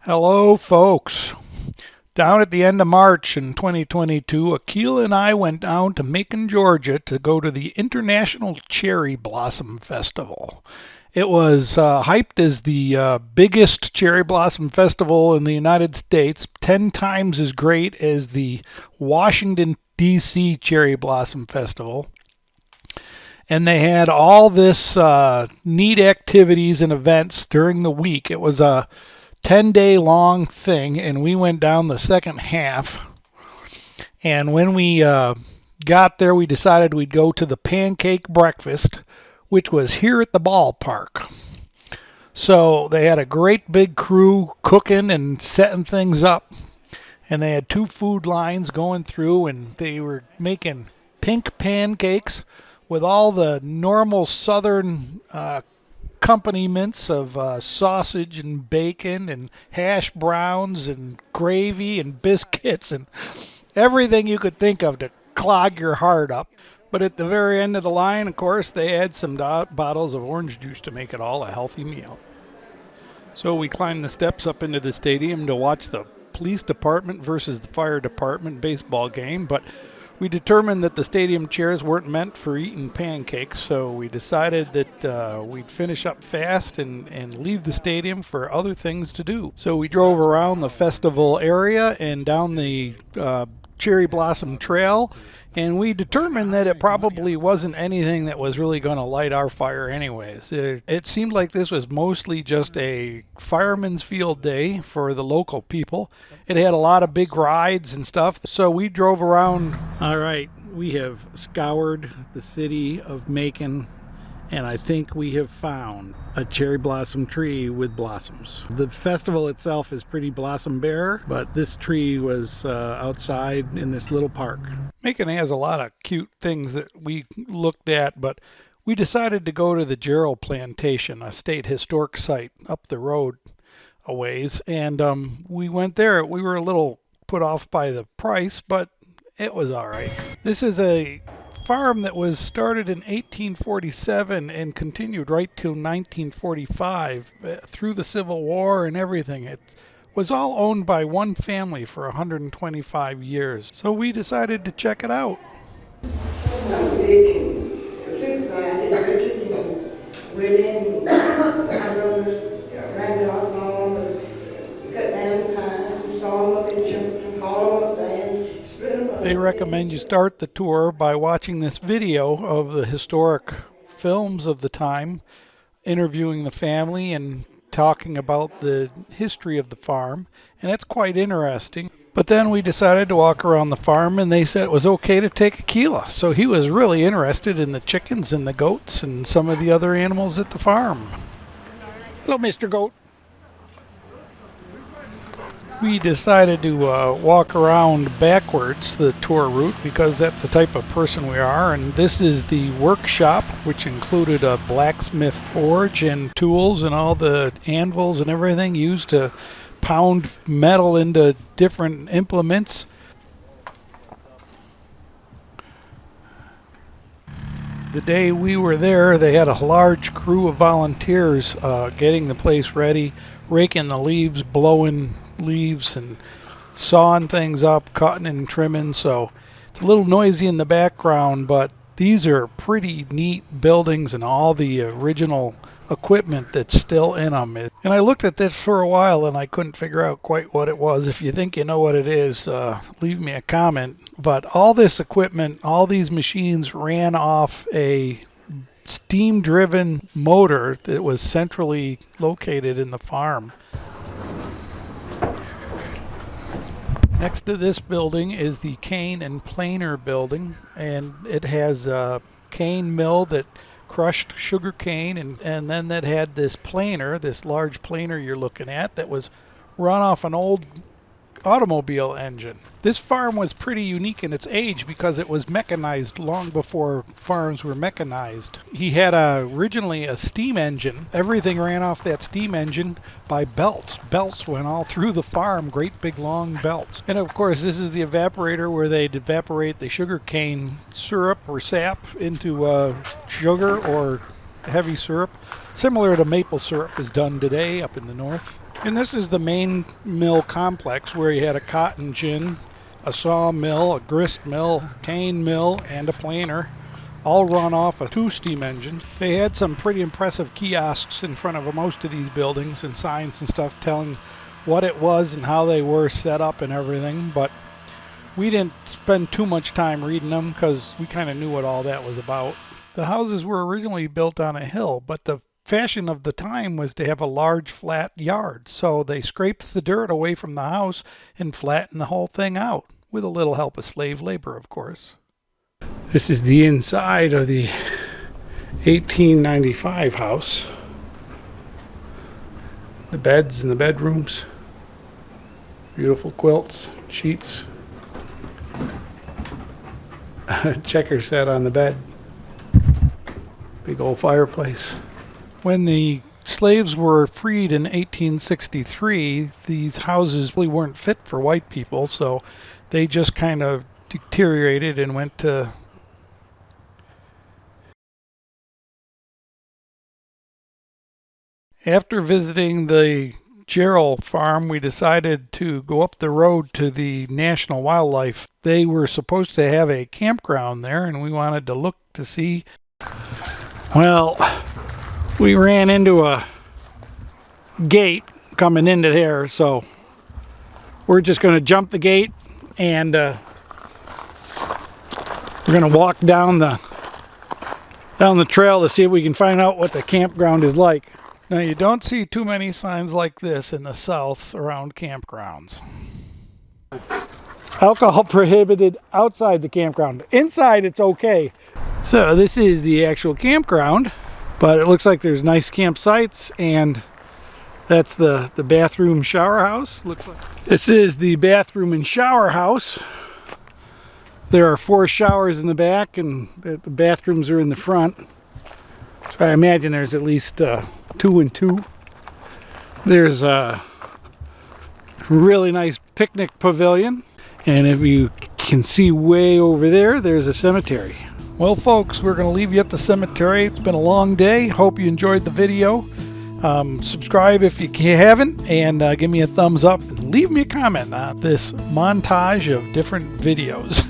Hello, folks. Down at the end of March in 2022, Akil and I went down to Macon, Georgia to go to the International Cherry Blossom Festival. It was hyped as the biggest cherry blossom festival in the United States, 10 times as great as the Washington, D.C. Cherry Blossom Festival. And they had all this neat activities and events during the week. It was a 10-day long thing, and we went down the second half. And when we got there, we decided we'd go to the pancake breakfast, which was here at the ballpark. So they had a great big crew cooking and setting things up, and they had two food lines going through, and they were making pink pancakes with all the normal southern accompaniments of sausage and bacon and hash browns and gravy and biscuits and everything you could think of to clog your heart up. But at the very end of the line, of course, they had some bottles of orange juice to make it all a healthy meal. So we climbed the steps up into the stadium to watch the police department versus the fire department baseball game, but we determined that the stadium chairs weren't meant for eating pancakes, so we decided that we'd finish up fast and leave the stadium for other things to do. So we drove around the festival area and down the Cherry Blossom Trail, and we determined that it probably wasn't anything that was really going to light our fire anyways. It seemed like this was mostly just a fireman's field day for the local people. It had a lot of big rides and stuff, so we drove around. All right, we have scoured the city of Macon, and I think we have found a cherry blossom tree with blossoms. The festival itself is pretty blossom bare, but this tree was outside in this little park. Macon has a lot of cute things that we looked at, but we decided to go to the Jarrell Plantation, a state historic site up the road a ways, and we went there. We were a little put off by the price, but it was all right. This is a farm that was started in 1847 and continued right till 1945 through the Civil War and everything. It was all owned by one family for 125 years. So we decided to check it out. They recommend you start the tour by watching this video of the historic films of the time, interviewing the family and talking about the history of the farm, and it's quite interesting. But then we decided to walk around the farm, and they said it was okay to take Aquila, so he was really interested in the chickens and the goats and some of the other animals at the farm. Hello, Mr. Goat. We decided to walk around backwards the tour route because that's the type of person we are, and this is the workshop, which included a blacksmith forge and tools and all the anvils and everything used to pound metal into different implements. The day we were there, they had a large crew of volunteers getting the place ready, raking the leaves, blowing leaves and sawing things up, cutting and trimming, so it's a little noisy in the background, but these are pretty neat buildings and all the original equipment that's still in them. And I looked at this for a while and I couldn't figure out quite what it was. If you think you know what it is, leave me a comment. But all this equipment, all these machines ran off a steam-driven motor that was centrally located in the farm. Next to this building is the cane and planer building, and it has a cane mill that crushed sugar cane, and then that had this planer, this large planer you're looking at, that was run off an old automobile engine. This farm was pretty unique in its age because it was mechanized long before farms were mechanized. He had originally a steam engine. Everything ran off that steam engine by belts. Belts went all through the farm, great big long belts. And of course this is the evaporator where they'd evaporate the sugar cane syrup or sap into sugar or heavy syrup, similar to maple syrup is done today up in the north. And this is the main mill complex where you had a cotton gin, a sawmill, a grist mill, cane mill, and a planer, all run off a 2-steam engine. They had some pretty impressive kiosks in front of most of these buildings and signs and stuff telling what it was and how they were set up and everything, but we didn't spend too much time reading them because we kind of knew what all that was about. The houses were originally built on a hill, but the fashion of the time was to have a large flat yard, so they scraped the dirt away from the house and flattened the whole thing out, with a little help of slave labor, of course. This is the inside of the 1895 house. The beds in the bedrooms. Beautiful quilts, sheets. Checker set on the bed. Big old fireplace. When the slaves were freed in 1863, these houses really weren't fit for white people, so they just kind of deteriorated and went to... After visiting the Jarrell farm, we decided to go up the road to the National Wildlife. They were supposed to have a campground there, and we wanted to look to see. Well, we ran into a gate coming into there, so we're just going to jump the gate and we're going to walk down the trail to see if we can find out what the campground is like. Now, you don't see too many signs like this in the South around campgrounds. Alcohol prohibited outside the campground. Inside, it's okay. So this is the actual campground, but it looks like there's nice campsites, and that's the bathroom shower house. Looks like this is the bathroom and shower house. There are 4 showers in the back, and the bathrooms are in the front. So I imagine there's at least 2 and 2. There's a really nice picnic pavilion, and if you can see way over there, there's a cemetery. Well, folks, we're going to leave you at the cemetery. It's been a long day. Hope you enjoyed the video. Subscribe if you haven't, and give me a thumbs up and leave me a comment on this montage of different videos.